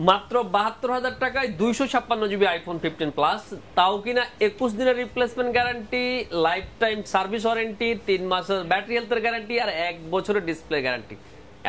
মাত্র ৭২,০০০ টাকায় 256 GB iPhone 15 plus, তাও কিনা 21 দিনের replacement guarantee, lifetime service warranty, 3 মাসের ব্যাটারি হেলথের গ্যারান্টি আর 1 বছরের ডিসপ্লে গ্যারান্টি।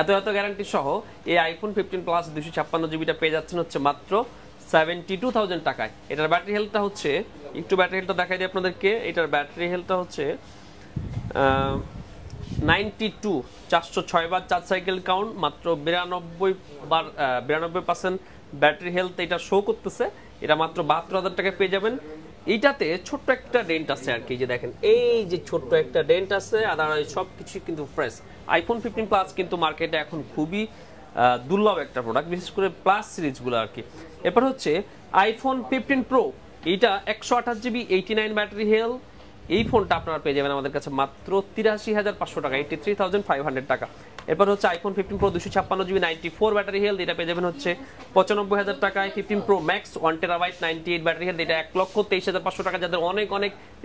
এত গ্যারান্টি সহ এই আইফোন 15 প্লাস 256 জিবিটা পেয়ে যাচ্ছেন হচ্ছে মাত্র 72,000 টাকায়। এটার ব্যাটারি হেলথটা হচ্ছে, একটু ব্যাটারি হেলথটা দেখাই দিই আপনাদেরকে। এটার ব্যাটারি হেলথটা হচ্ছে 92, 406 বার চার্জ সাইকেল কাউন্ট, মাত্র 92% ব্যাটারি হেলথ এটা শো করতেছে। এটা মাত্র ৭২,০০০ টাকায় পেয়ে যাবেন। এইটাতে ছোট্ট একটা ডেন্ট আছে আর কি, যে দেখেন এই যে ছোট্ট একটা ডেন্ট আছে, আদারওয়াইজ সব কিছু কিন্তু ফ্রেশ। আইফোন 15 প্লাস কিন্তু মার্কেটে এখন খুবই দুর্লভ একটা প্রোডাক্ট, বিশেষ করে প্লাস সিরিজগুলো আর কি। এরপর হচ্ছে আইফোন 15 প্রো, এইটা 128 জিবি 89 ব্যাটারি হেলথ। এই ফোনটা আপনারা পেয়ে যাবেন আমাদের কাছে মাত্র ৮৩,৫০০ টাকা, 83,500 টাকা। এরপর হচ্ছে iPhone 15 pro 256 GB 94 battery health, এটা পেয়ে যাবেন হচ্ছে ৯৫,০০০ টাকায়। 15 pro max 1 terabyte 98 battery health, এটা ১,২৩,৫০০ টাকা। যাদের অনেক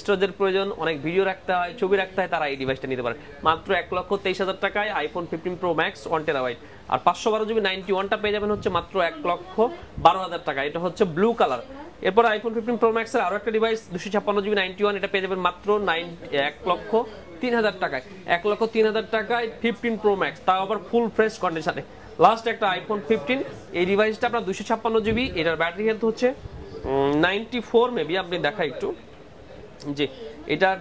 স্টোরেজের প্রয়োজন, অনেক ভিডিও রাখতে হয়, ছবি রাখতে হয়, তারা এই ডিভাইসটা নিতে পারে মাত্র ১,২৩,০০০ টাকায় আইফোন 15 প্রো ম্যাক্স 1 টেরাবাইট। আর 512 জিবি 91টা পেয়ে যাবেন হচ্ছে মাত্র ১,১২,০০০ টাকা, এটা হচ্ছে ব্লু কালার। এরপর আইফোন 15 প্রো ম্যাক্সের আরো একটা ডিভাইস 256 জিবি 91, এটা পেয়ে যাবেন মাত্র ১,০৩,০০০ টাকায়। ১,০৩,০০০ টাকায় 15 প্রো ম্যাক্স, তাও আবার ফুল ফ্রেশ কন্ডিশনে। লাস্ট একটা আইফোন 15, এই ডিভাইসটা আপনার 256 জিবি, এটার ব্যাটারি হেলথ হচ্ছে 94 মেবি, আপনি দেখা একটু, জি এটার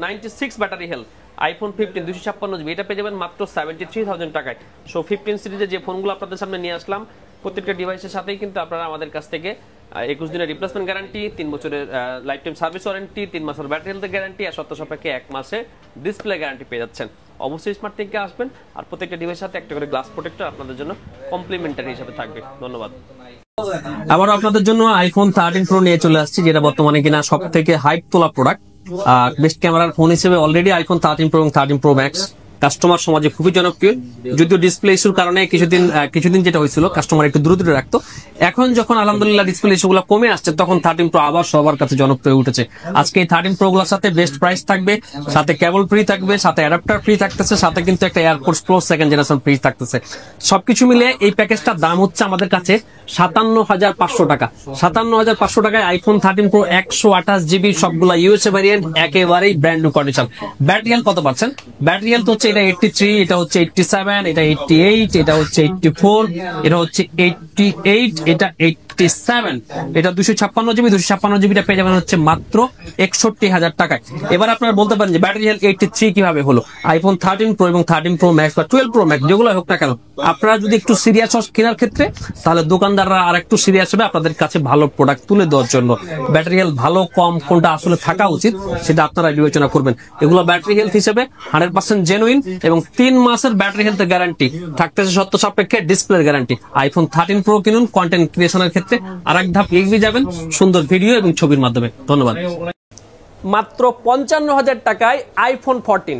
96 ব্যাটারি হেলথ। আইফোন 15 256 জিবি, এটা পেয়ে যাবেন মাত্র 73,000 টাকায়। সো 15 সিরিজের যে ফোনগুলো আপনাদের সামনে নিয়ে আসলাম, প্রত্যেকটা ডিভাইসের সাথেই কিন্তু আপনারা আমাদের কাছ থেকে 21 দিনের রিপ্লেসমেন্ট গ্যারান্টি, 3 বছরের লাইফ টাইম সার্ভিস ওয়ারেন্টি, 3 মাসের ব্যাটারি হেলথ গ্যারান্টি আর শর্ত সাপেক্ষে 1 মাসে ডিসপ্লে গ্যারান্টি পেয়ে যাচ্ছেন। অবশ্যই স্মার্ট থেকে আসবেন, আর প্রত্যেকটা ডিভাইসের সাথে একটা করে গ্লাস প্রোটেক্টর আপনাদের জন্য কমপ্লিমেন্টারি হিসেবে থাকবে। ধন্যবাদ। আবার আপনাদের জন্য আইফোন 13 প্রো নিয়ে চলে আসছি, যেটা বর্তমানে কিনা সব থেকে হাইপ তোলা প্রোডাক্ট। বেস্ট ক্যামেরার ফোন হিসেবে অলরেডি আইফোন 13 প্রো এবং 13 প্রো ম্যাক্স কাস্টমার সমাজে খুবই জনপ্রিয়। যদিও ডিসপ্লে ইস্যুর কারণে কিছুদিন যেটা হয়েছিল, কাস্টমার একটু দূরে রাখতো। এখন যখন আলহামদুলিল্লাহ ডিসপ্লে ইস্যুগুলো কমে আসছে, তখন 13 প্রো আবার সবার কাছে জনপ্রিয় উঠেছে। আজকে এই 13 প্রো গুলোর সাথে বেস্ট প্রাইস থাকবে, সাথে কেবল ফ্রি থাকবে, সাথে অ্যাডাপ্টার ফ্রি থাকতেছে, সাথে কিন্তু একটা airports pro second generation free থাকতেছে। সবকিছু মিলে এই প্যাকেজটার দাম হচ্ছে আমাদের কাছে ৫৭,৫০০ টাকা। ৫৭,৫০০ টাকায় আইফোন 13 প্রো 128 জিবি, সবগুলা ইউএসএ ভ্যারিয়েন্ট, একেবারেই brand new condition. Battery health কত পাচ্ছেন? ব্যাটারি হেলথ হচ্ছে এটা 83, এটা হচ্ছে 87, এটা 88, এটা হচ্ছে 84, এটা হচ্ছে 88, এটা 87, এটা 256 জিবি। 256 জিবিটা পেয়ে যাবেন হচ্ছে মাত্র ৬১,০০০ টাকায়। এবার আপনারা বলতে পারেন যে ব্যাটারি হেলথ 83 কিভাবে হলো? আইফোন 13 প্রো এবং 13 প্রো ম্যাক্স বা 12 প্রো ম্যাক্স যেগুলো হোক না কেন, আপনারা যদি একটু সিরিয়াস হন কেনার ক্ষেত্রে, তাহলে দোকানদাররা আর একটু সিরিয়াস হবে আপনাদের কাছে ভালো প্রোডাক্ট তুলে দেওয়ার জন্য। ব্যাটারি হেলথ ভালো কম কোনটা আসলে থাকা উচিত সেটা আপনারা বিবেচনা করবেন। এগুলো ব্যাটারি হেলথ হিসেবে 100% জেনুইন এবং 3 মাসের ব্যাটারি হেলথ গ্যারান্টি থাকতেছে, শর্ত সাপেক্ষে ডিসপ্লে গ্যারান্টি। আইফোন 13 প্রো কিনুন, কন্টেন্ট ক্রিয়েশনের ক্ষেত্রে আরেক ধাপ এগিয়ে যাবেন সুন্দর ভিডিও এবং ছবির মাধ্যমে। ধন্যবাদ। মাত্র ৫৫,০০০ টাকায় আইফোন 14।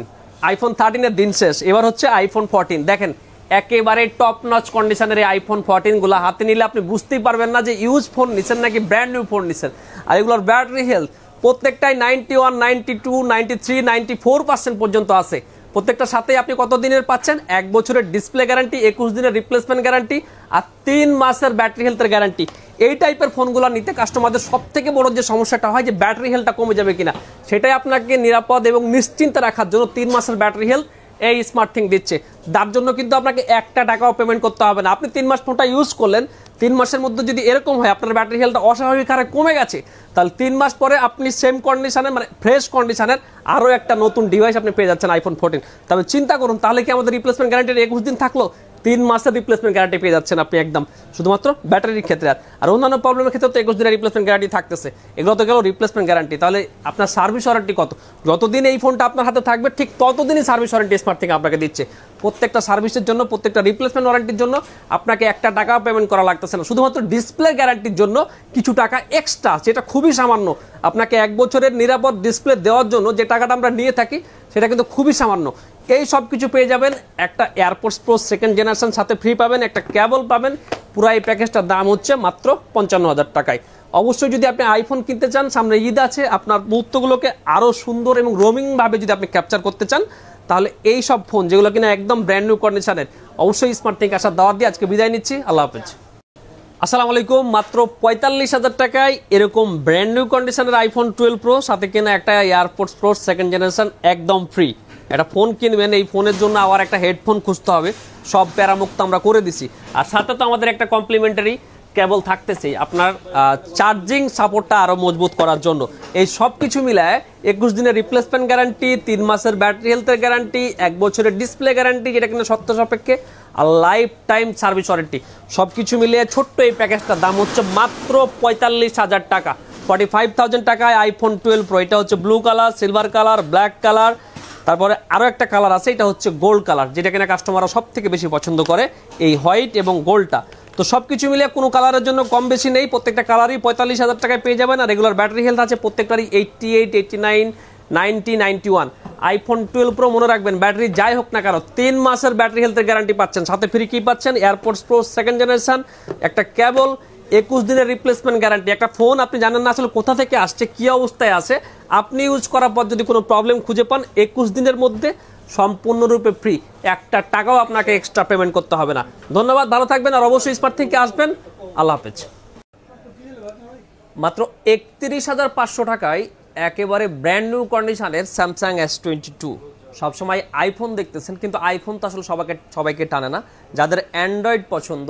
আইফোন 13 এর দিন শেষ, এবার হচ্ছে আইফোন 14। দেখেন একেবারে টপ নচ কন্ডিশনের এই আইফোন 14 গুলা হাতে নিলে আপনি বুঝতেই পারবেন না যে ইউজ ফোন নিচ্ছেন নাকি ব্র্যান্ড নিউ ফোন নিচ্ছেন। আর এগুলোর ব্যাটারি হেলথ প্রত্যেকটাই 91, 92, 93, 94% পর্যন্ত আছে। প্রত্যেকটার সাথে আপনি কত দিনের পাচ্ছেন? 1 বছরের ডিসপ্লে গ্যারান্টি, 21 দিনের রিপ্লেসমেন্ট গ্যারান্টি আর 3 মাসের ব্যাটারি হেলথের গ্যারান্টি। এই টাইপের ফোনগুলো নিতে কাস্টমারদের সব থেকে বড় যে সমস্যাটা হয় যে ব্যাটারি হেলথটা কমে যাবে কিনা, সেটাই আপনাকে নিরাপদ এবং নিশ্চিন্তে রাখার জন্য 3 মাসের ব্যাটারি হেলথ এই স্মার্ট থিং দিচ্ছে। তার জন্য কিন্তু আপনাকে 1 টাকাও পেমেন্ট করতে হবে না। আপনি 3 মাস ফোনটা ইউজ করলেন, 3 মাসের মধ্যে যদি এরকম হয় আপনার ব্যাটারি হেলথটা অস্বাভাবিক হারে কমে গেছে, তাহলে 3 মাস পরে আপনি সেম কন্ডিশনে, মানে ফ্রেশ কন্ডিশনের আরও একটা নতুন ডিভাইস আপনি পেয়ে যাচ্ছেন আইফোন 14। তবে চিন্তা করুন, তাহলে কি আমাদের রিপ্লেসমেন্ট গ্যারান্টির 21 দিন থাকলো? 3 মাসের রিপ্লেসমেন্ট গ্যারান্টি পেয়ে যাচ্ছেন আপনি একদম, শুধুমাত্র ব্যাটারির ক্ষেত্রে। আর অন্যান্য প্রবলেমের ক্ষেত্রে তো 21 দিনের রিপ্লেসমেন্ট গ্যারান্টি থাকতেছে। এগুলো তো গেল রিপ্লেসমেন্ট গ্যারান্টি। তাহলে আপনার সার্ভিস ওয়ারেন্টি কত? যতদিন এই ফোনটা আপনার হাতে থাকবে ঠিক ততদিনই সার্ভিস ওয়ারেন্টি স্মার্ট থেকে আপনাকে দিচ্ছে। প্রত্যেকটা সার্ভিসের জন্য, প্রত্যেকটা রিপ্লেসমেন্ট ওয়ারেন্টির জন্য আপনাকে 1 টাকাও পেমেন্ট করা লাগতেছে না। শুধুমাত্র ডিসপ্লে গ্যারান্টির জন্য কিছু টাকা এক্সট্রা, যেটা খুবই সামান্য, আপনাকে 1 বছরের নিরাপদ ডিসপ্লে দেওয়ার জন্য যে টাকাটা আমরা নিয়ে থাকি সেটা কিন্তু খুবই সামান্য। এই সব কিছু পেয়ে যাবেন। একটা এয়ারপোর্টস প্রো সেকেন্ড জেনারেশন সাথে ফ্রি পাবেন, একটা কেবল পাবেন। পুরো এই প্যাকেজটার দাম হচ্ছে মাত্র ৫৫,০০০ টাকায়। অবশ্যই যদি আপনি আইফোন কিনতে চান, সামনে ঈদ আছে, আপনার মুহূর্তগুলোকে আরও সুন্দর এবং রোমিং ভাবে যদি আপনি ক্যাপচার করতে চান, তাহলে এই সব ফোন যেগুলো কিনা একদম ব্র্যান্ড নিউ কন্ডিশনের, অবশ্যই স্মার্ট থেকে আসার দাওয়াত দিয়ে আজকে বিদায় নিচ্ছি। আল্লাহ হাফেজ। আসসালামু আলাইকুম। মাত্র ৪৫,০০০ টাকায় এরকম ব্র্যান্ড নিউ কন্ডিশনের আইফোন 12 প্রো, সাথে কিনা একটা এয়ারপোর্টস প্রো সেকেন্ড জেনারেশন একদম ফ্রি। একটা ফোন কিনবেন, এই ফোনের জন্য আবার একটা হেডফোন খুঁজতে হবে, সব প্যারামুক্ত আমরা করে দিছি। আর সাথে তো আমাদের একটা কমপ্লিমেন্টারি কেবল থাকতেছে আপনার চার্জিং সাপোর্টটা আরও মজবুত করার জন্য। এই সব কিছু মিলায় 21 দিনের রিপ্লেসমেন্ট গ্যারান্টি, 3 মাসের ব্যাটারি হেলথের গ্যারান্টি, 1 বছরের ডিসপ্লে গ্যারান্টি যেটা কিনা সত্য সাপেক্ষে, আর লাইফ টাইম সার্ভিস ওয়ারেন্টি, সব কিছু মিলিয়ে ছোট্ট এই প্যাকেজটার দাম হচ্ছে মাত্র ৪৫,০০০ টাকা। 45,000 টাকায় আইফোন 12 প্রো। এটা হচ্ছে blue colour, silver colour, black colour, তারপরে আরও একটা কালার আছে, এটা হচ্ছে গোল্ড কালার, যেটা কিনা কাস্টমাররা সব থেকে বেশি পছন্দ করে, এই হোয়াইট এবং গোল্ডটা। তো সব কিছু মিলিয়ে কোনো কালারের জন্য কম বেশি নেই, প্রত্যেকটা কালারই 45,০০০ টাকায় পেয়ে যাবেন। আর রেগুলার ব্যাটারি হেলথ আছে প্রত্যেকটারই 88, 89, 90, 91। আইফোন 12 প্রো মনে রাখবেন, ব্যাটারি যাই হোক না কারো 3 মাসের ব্যাটারি হেলথের গ্যারান্টি পাচ্ছেন, সাথে ফ্রি কি পাচ্ছেন, এয়ারপোর্টস প্রো সেকেন্ড জেনারেশন, একটা কেবল, 21 দিনের রিপ্লেসমেন্ট গ্যারান্টি। একটা ফোন আপনি জানেন না আসলে কোথা থেকে আসছে, কি অবস্থায় আছে, আপনি ইউজ করার পর যদি কোনো প্রবলেম খুঁজে পান, 21 দিনের মধ্যে সম্পূর্ণরূপে ফ্রি, একটা টাকাও আপনাকে এক্সট্রা পেমেন্ট করতে হবে না। ধন্যবাদ, ভালো থাকবেন, আর অবশ্যই স্মার্ট থেকে আসবেন। আল্লাহ হাফেজ। মাত্র ৩১,৫০০ টাকায় একেবারে ব্র্যান্ড নিউ কন্ডিশনের স্যামসাং S22। সবসময় আইফোন দেখতেছেন, কিন্তু আইফোন তো আসলে সবাইকে টানে না। যাদের অ্যান্ড্রয়েড পছন্দ,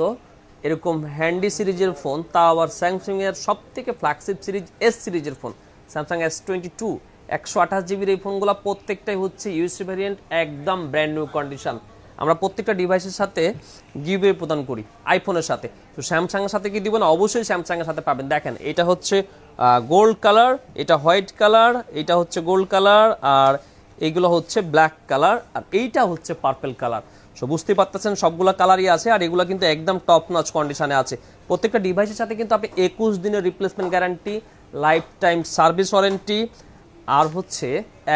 এরকম হ্যান্ডি সিরিজের ফোন, তা আবার স্যামসাংয়ের সব থেকে ফ্ল্যাগশিপ সিরিজ এস সিরিজের ফোন, স্যামসাং S22 128 জিবির এই ফোনগুলো প্রত্যেকটাই হচ্ছে ইউএসএ ভ্যারিয়েন্ট, একদম ব্র্যান্ড নিউ কন্ডিশন। আমরা প্রত্যেকটা ডিভাইসের সাথে গিভওয়ে প্রদান করি আইফোনের সাথে। তো স্যামসাংয়ের সাথে কি দিব না, অবশ্যই স্যামসাংয়ের সাথে পাবেন। দেখেন, এটা হচ্ছে গোল্ড কালার, এটা হোয়াইট কালার, এটা হচ্ছে গোল্ড কালার, আর এইগুলো হচ্ছে ব্ল্যাক কালার, আর এইটা হচ্ছে পার্পল কালার। সো বুঝতেই পারতেছেন সবগুলো কালারই আছে, আর এগুলো কিন্তু একদম টপ নচ কন্ডিশনে আছে। প্রত্যেকটা ডিভাইসের সাথে কিন্তু আপনি 21 দিনের replacement guarantee, lifetime service warranty, আর হচ্ছে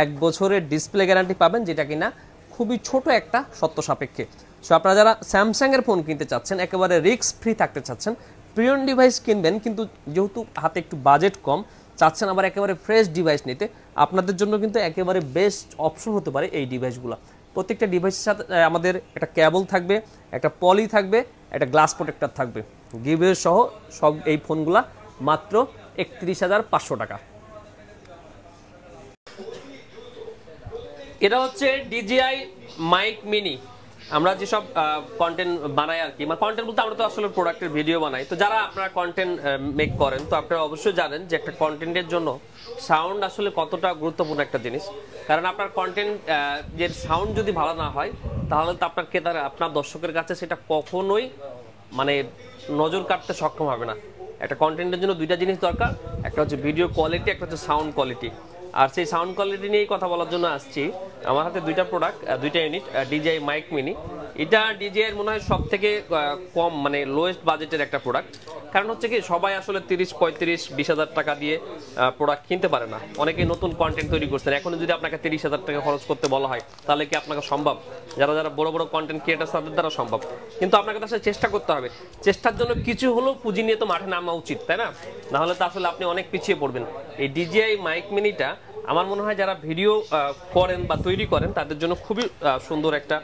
1 বছরের ডিসপ্লে গ্যারান্টি পাবেন, যেটা কিনা খুবই ছোট একটা সত্য সাপেক্ষে। সো আপনারা যারা স্যামসাংয়ের ফোন কিনতে চাচ্ছেন, একেবারে রিস্ক ফ্রি থাকতে চাচ্ছেন, প্রিমিয়াম ডিভাইস কিনবেন, কিন্তু যেহেতু হাতে একটু বাজেট কম, চাচ্ছেন আবার একেবারে ফ্রেশ ডিভাইস নিতে, আপনাদের জন্য কিন্তু একেবারে বেস্ট অপশন হতে পারে এই ডিভাইসগুলো। প্রত্যেকটা ডিভাইসের সাথে আমাদের একটা কেবল থাকবে, একটা পলি থাকবে, একটা গ্লাস প্রোটেক্টর থাকবে, গিভওয়ে সহ সব এই ফোনগুলা মাত্র ৩১,৫০০ টাকা। এটা হচ্ছে DJI মাইক মিনি। আমরা যেসব কন্টেন্ট বানাই আর কি, মানে কন্টেন্ট বলতে আমরা তো আসলে প্রোডাক্টের ভিডিও বানাই, তো যারা আপনারা কন্টেন্ট মেক করেন, তো আপনারা অবশ্যই জানেন যে একটা কন্টেন্টের জন্য সাউন্ড আসলে কতটা গুরুত্বপূর্ণ একটা জিনিস। কারণ আপনার কন্টেন্ট যে সাউন্ড যদি ভালো না হয়, তাহলে তো আপনার ক্রেতারা, আপনার দর্শকের কাছে সেটা কখনোই মানে নজর কাটতে সক্ষম হবে না। একটা কন্টেন্টের জন্য দুইটা জিনিস দরকার, একটা হচ্ছে ভিডিও কোয়ালিটি, একটা হচ্ছে সাউন্ড কোয়ালিটি। আর সেই সাউন্ড কোয়ালিটি নিয়েই কথা বলার জন্য আসছি। আমার হাতে দুইটা প্রোডাক্ট, দুইটা ইউনিট, DJI মাইক মিনি। এটা DJI মনে হয় সব থেকে কম, মানে লোয়েস্ট বাজেটের একটা প্রোডাক্ট। কারণ হচ্ছে কি, সবাই আসলে 30, 35, 20,000 টাকা দিয়ে প্রোডাক্ট কিনতে পারে না। অনেকেই নতুন কন্টেন্ট তৈরি করছেন, এখন যদি আপনাকে 30,000 টাকা খরচ করতে বলা হয়, তাহলে কি আপনাকে সম্ভব? যারা যারা বড় বড় কন্টেন্ট ক্রিয়েটার, তাদের দ্বারা সম্ভব, কিন্তু আপনাকে তার সাথে চেষ্টা করতে হবে। চেষ্টার জন্য কিছু হলেও পুঁজি নিয়ে তো মাঠে নামা উচিত, তাই না? নাহলে তো আসলে আপনি অনেক পিছিয়ে পড়বেন। এই DJI মাইক মিনিটা আমার মনে হয় যারা ভিডিও করেন বা তৈরি করেন, তাদের জন্য খুবই সুন্দর একটা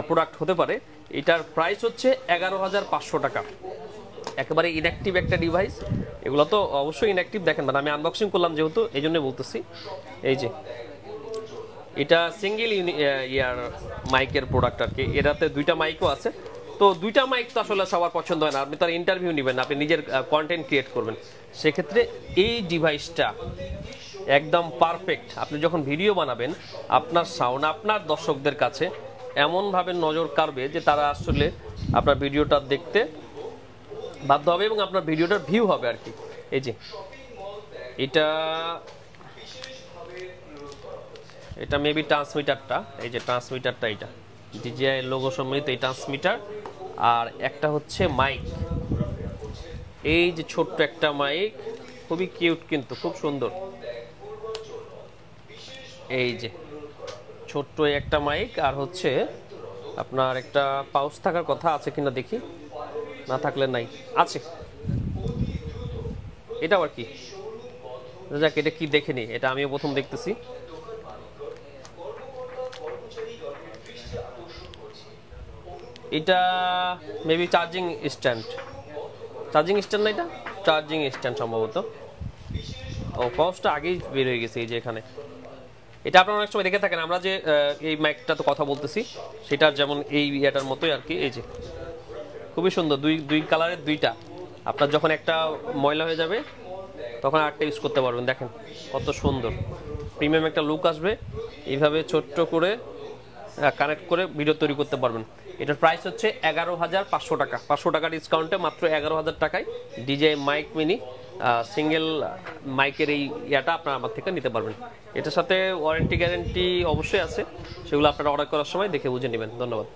প্রোডাক্ট হতে পারে। এটার প্রাইস হচ্ছে 11,500 টাকা। একেবারে ইনঅ্যাক্টিভ একটা ডিভাইস, এগুলো তো অবশ্যই ইনঅ্যাক্টিভ। দেখেন, মানে আমি আনবক্সিং করলাম যেহেতু, এই জন্য বলতেছি। এই যে এটা সিঙ্গেল ইয়ার মাইকের প্রোডাক্ট আর কি। এটাতে দুইটা মাইকও আছে। তো দুইটা মাইক তো আসলে সবার পছন্দ হয় না। আপনি তার ইন্টারভিউ নেবেন, আপনি নিজের কন্টেন্ট ক্রিয়েট করবেন, সেক্ষেত্রে এই ডিভাইসটা একদম পারফেক্ট। আপনি যখন ভিডিও বানাবেন, আপনার সাউন্ড আপনার দর্শকদের কাছে এমনভাবে নজর কাড়বে যে তারা আসলে আপনার ভিডিওটা দেখতে বাধ্য হবে এবং আপনার ভিডিওটার ভিউ হবে আর কি। এই যে এটা মেবি ট্রান্সমিটারটা, এই যে ট্রান্সমিটারটা, এটা DJI লোগো সম্মিলিত এই ট্রান্সমিটার। আর একটা হচ্ছে মাইক, এই যে ছোট্ট একটা মাইক, খুবই কিউট কিন্তু খুব সুন্দর। এই যে ছোট্ট একটা মাইক, আর হচ্ছে আপনার একটা পাউচ থাকার কথা, আছে কিনা দেখি, না থাকলে নাই, আছে। এটা আবার কি, যাক এটা কি দেখে নি, এটা আমিও প্রথম দেখতেছি। এটা maybe charging stand, charging stand না, এটা চার্জিং স্ট্যান্ড সম্ভবত। ও পাউচটা আগেই বের হয়ে গেছে এই যে এখানে। এটা আপনারা অনেক সময় দেখে থাকেন, আমরা যে এই মাইকটা তো কথা বলতেছি সেটার যেমন এই ইয়াটার মতোই আর কি। এই যে খুবই সুন্দর, দুই কালারের দুইটা। আপনার যখন একটা ময়লা হয়ে যাবে তখন আরেকটা ইউজ করতে পারবেন। দেখেন কত সুন্দর প্রিমিয়াম একটা লুক আসবে। এইভাবে ছোট্ট করে কানেক্ট করে ভিডিও তৈরি করতে পারবেন। এটার প্রাইস হচ্ছে 11,500 টাকা। 500 টাকা ডিসকাউন্টে মাত্র 11,000 টাকায় ডিজে মাইক মিনি সিঙ্গেল মাইকের এই ইয়াটা আপনারা আমার থেকে নিতে পারবেন। এটার সাথে ওয়ারেন্টি গ্যারেন্টি অবশ্যই আছে, সেগুলো আপনারা অর্ডার করার সময় দেখে বুঝে নেবেন। ধন্যবাদ।